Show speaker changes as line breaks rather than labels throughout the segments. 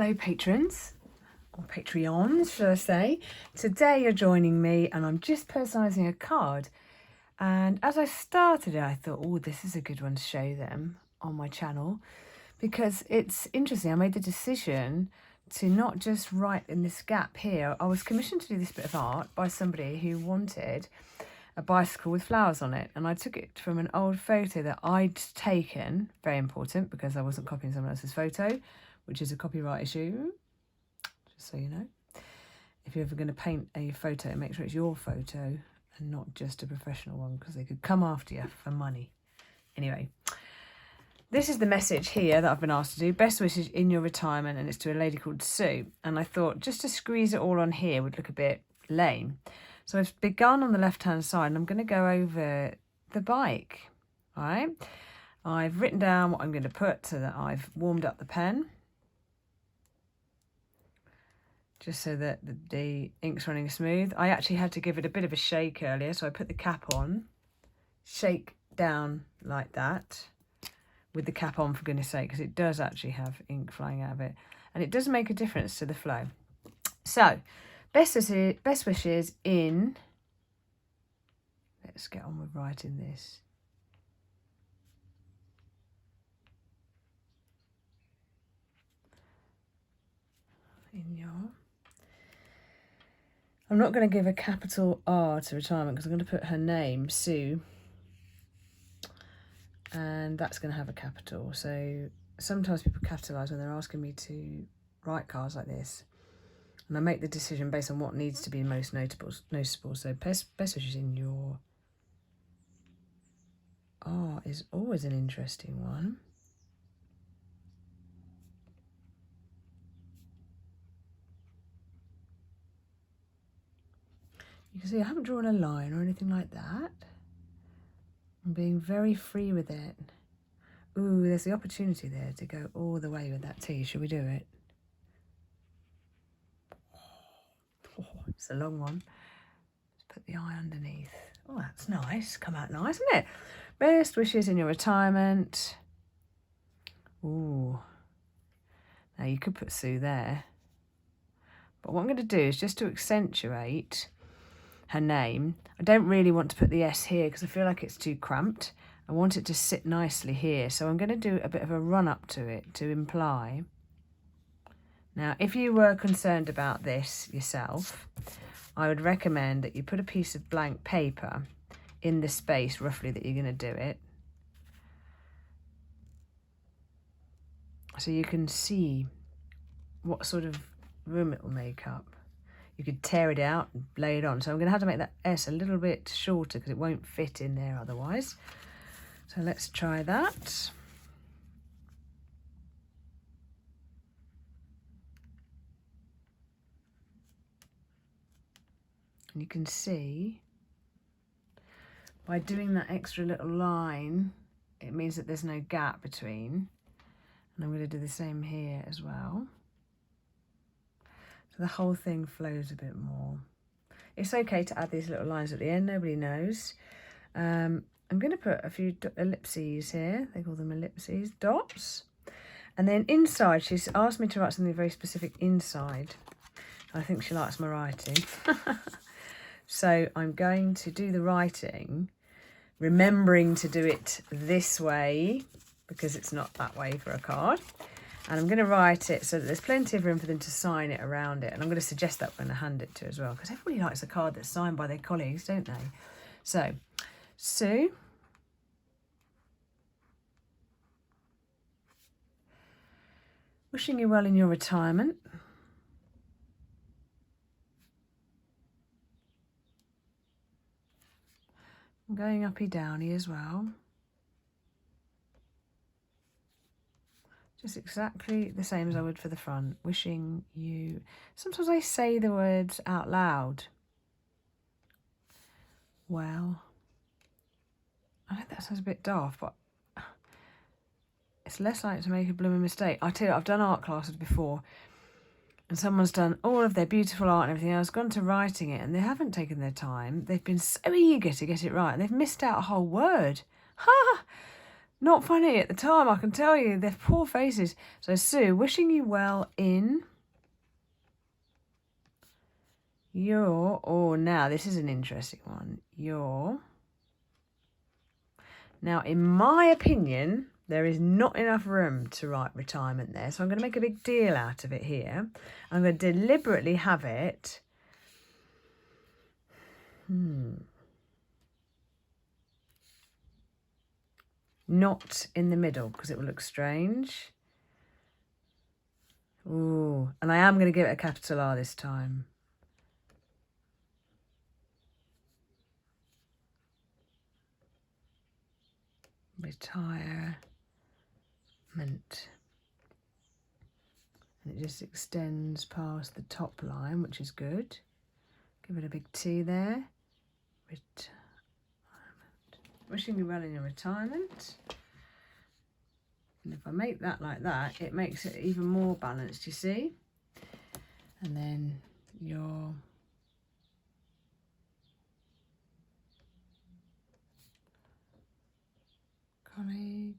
Hello patrons, or Patreons should I say. Today you're joining me and I'm just personalising a card, and as I started it I thought, oh, this is a good one to show them on my channel because it's interesting. I made the decision to not just write in this gap here. I was commissioned to do this bit of art by somebody who wanted a bicycle with flowers on it, and I took it from an old photo that I'd taken, very important because I wasn't copying someone else's photo, which is a copyright issue, just so you know. If you're ever going to paint a photo, make sure it's your photo and not just a professional one, because they could come after you for money. Anyway, this is the message here that I've been asked to do. Best wishes in your retirement, and it's to a lady called Sue. And I thought just to squeeze it all on here would look a bit lame. So I've begun on the left-hand side, and I'm going to go over the bike, all right? I've written down what I'm going to put so that I've warmed up the pen, just so that the ink's running smooth. I actually had to give it a bit of a shake earlier, so I put the cap on, shake down like that, with the cap on for goodness sake, because it does actually have ink flying out of it, and it does make a difference to the flow. So, best wishes in, let's get on with writing this. In your, I'm not going to give a capital R to retirement because I'm going to put her name, Sue, and that's going to have a capital. So sometimes people capitalise when they're asking me to write cards like this, and I make the decision based on what needs to be most noticeable. So best wishes in your R is always an interesting one. You can see I haven't drawn a line or anything like that. I'm being very free with it. Ooh, there's the opportunity there to go all the way with that T. Should we do it? Oh, it's a long one. Let's put the eye underneath. Oh, that's nice. Come out nice, isn't it? Best wishes in your retirement. Ooh. Now you could put Sue there. But what I'm going to do is just to accentuate her name. I don't really want to put the S here because I feel like it's too cramped. I want it to sit nicely here. So I'm going to do a bit of a run up to it to imply. Now, if you were concerned about this yourself, I would recommend that you put a piece of blank paper in the space roughly that you're going to do it, so you can see what sort of room it will make up. You could tear it out and lay it on. So I'm going to have to make that S a little bit shorter because it won't fit in there otherwise. So let's try that. And you can see by doing that extra little line, it means that there's no gap between. And I'm going to do the same here as well. The whole thing flows a bit more. It's okay to add these little lines at the end, nobody knows. I'm going to put a few ellipses here. They call them ellipses, dots. And then inside, she's asked me to write something very specific inside. I think she likes my writing. So I'm going to do the writing, remembering to do it this way because it's not that way for a card. And I'm going to write it so that there's plenty of room for them to sign it around it. And I'm going to suggest that when I hand it to as well, because everybody likes a card that's signed by their colleagues, don't they? So, Sue. Wishing you well in your retirement. I'm going uppy-downy as well. Just exactly the same as I would for the front. Wishing you... Sometimes I say the words out loud. Well, I know that sounds a bit daft, but it's less likely to make a blooming mistake. I tell you, I've done art classes before, and someone's done all of their beautiful art and everything else, gone to writing it, and they haven't taken their time. They've been so eager to get it right, and they've missed out a whole word. Ha! Not funny at the time, I can tell you. They're poor faces. So Sue, wishing you well in your... Oh, now this is an interesting one. Your... Now, in my opinion, there is not enough room to write retirement there. So I'm going to make a big deal out of it here. I'm going to deliberately have it... Not in the middle, because it will look strange. Ooh, and I am going to give it a capital R this time. Retirement. And it just extends past the top line, which is good. Give it a big T there. Retirement. Wishing you well in your retirement. And if I make that like that, it makes it even more balanced, you see? And then your colleagues.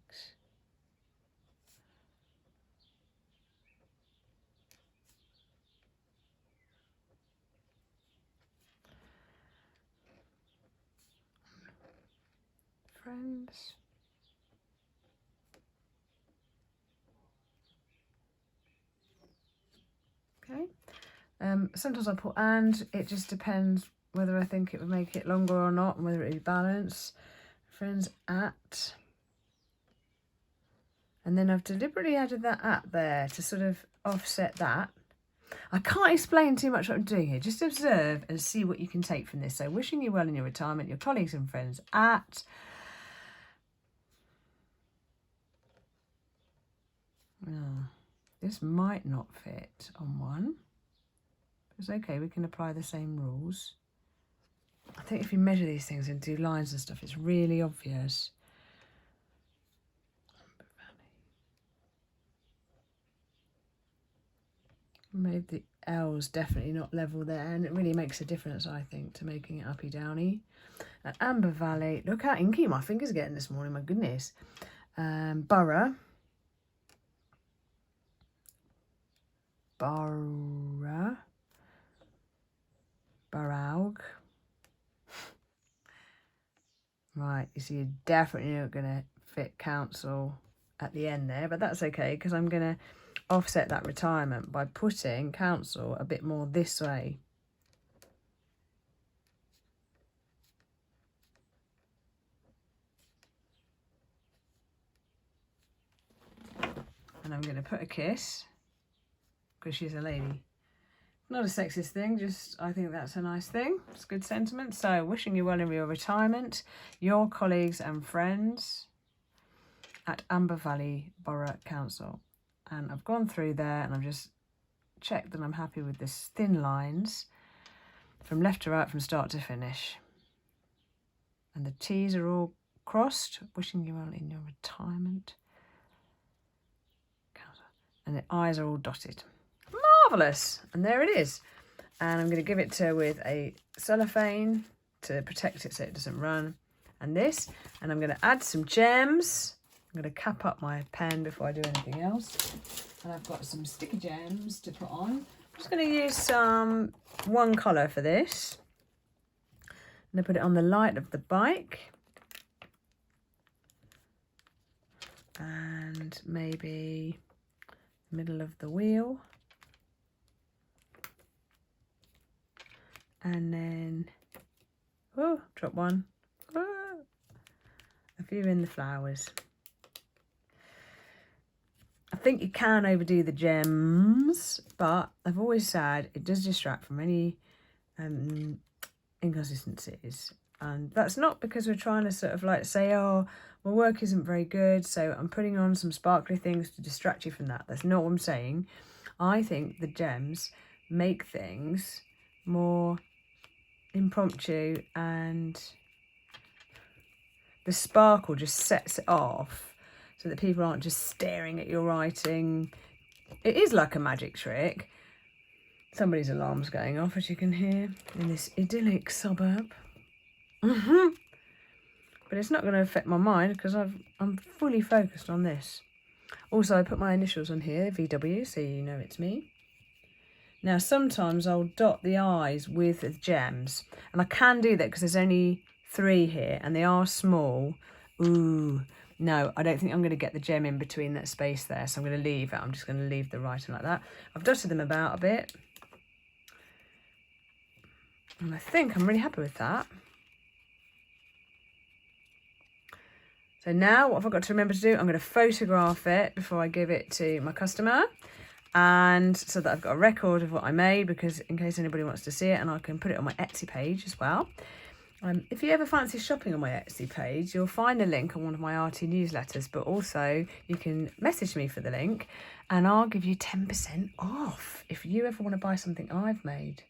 Friends. Okay. Sometimes I put and, it just depends whether I think it would make it longer or not, and whether it would be balanced. Friends at. And then I've deliberately added that at there to sort of offset that. I can't explain too much what I'm doing here. Just observe and see what you can take from this. So wishing you well in your retirement, your colleagues and friends at. Oh, this might not fit on one. It's okay, we can apply the same rules. I think if you measure these things and do lines and stuff, it's really obvious. Maybe the L's definitely not level there, and it really makes a difference, I think, to making it uppy downy. Amber Valley, look how inky my fingers are getting this morning, my goodness. Borough. Borough. Borough. Right, you see, you're definitely not going to fit council at the end there, but that's okay, because I'm going to offset that retirement by putting council a bit more this way. And I'm going to put a kiss, because she's a lady. Not a sexist thing, just I think that's a nice thing. It's good sentiment. So wishing you well in your retirement, your colleagues and friends at Amber Valley Borough Council. And I've gone through there and I've just checked that I'm happy with this thin lines from left to right, from start to finish. And the T's are all crossed. Wishing you well in your retirement. And the I's are all dotted. Marvellous. And there it is. And I'm going to give it to with a cellophane to protect it so it doesn't run. And this. And I'm going to add some gems. I'm going to cap up my pen before I do anything else. And I've got some sticky gems to put on. I'm just going to use some one colour for this. I'm going to put it on the light of the bike. And maybe middle of the wheel. And then, oh, drop one. Oh, a few in the flowers. I think you can overdo the gems, but I've always said it does distract from any inconsistencies. And that's not because we're trying to sort of like say, oh, my work isn't very good, so I'm putting on some sparkly things to distract you from that. That's not what I'm saying. I think the gems make things more impromptu, and the sparkle just sets it off so that people aren't just staring at your writing. It is like a magic trick. Somebody's alarm's going off, as you can hear, in this idyllic suburb. but it's not going to affect my mind because I'm fully focused on this. Also, I put my initials on here, VW, so you know it's me. Now, sometimes I'll dot the eyes with the gems, and I can do that because there's only 3 here, and they are small. Ooh, no, I don't think I'm going to get the gem in between that space there, so I'm going to leave it. I'm just going to leave the writing like that. I've dotted them about a bit, and I think I'm really happy with that. So now what have I got to remember to do? I'm going to photograph it before I give it to my customer, and so that I've got a record of what I made, because in case anybody wants to see it, and I can put it on my Etsy page as well. If you ever fancy shopping on my Etsy page, you'll find a link on one of my arty newsletters, but also you can message me for the link and I'll give you 10% off if you ever want to buy something I've made.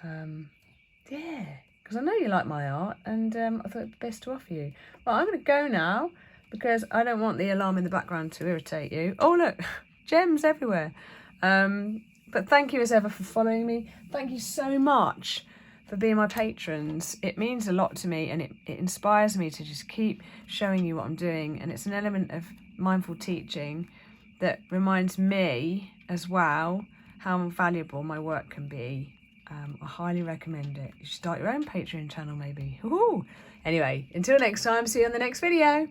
Yeah, because I know you like my art, and I thought it'd be best to offer you. Well, I'm going to go now because I don't want the alarm in the background to irritate you. Oh, look, gems everywhere. But thank you as ever for following me. Thank you so much for being my patrons. It means a lot to me, and it inspires me to just keep showing you what I'm doing. And it's an element of mindful teaching that reminds me as well how valuable my work can be. I highly recommend it. You should start your own Patreon channel maybe. Woohoo! Anyway, until next time, see you on the next video.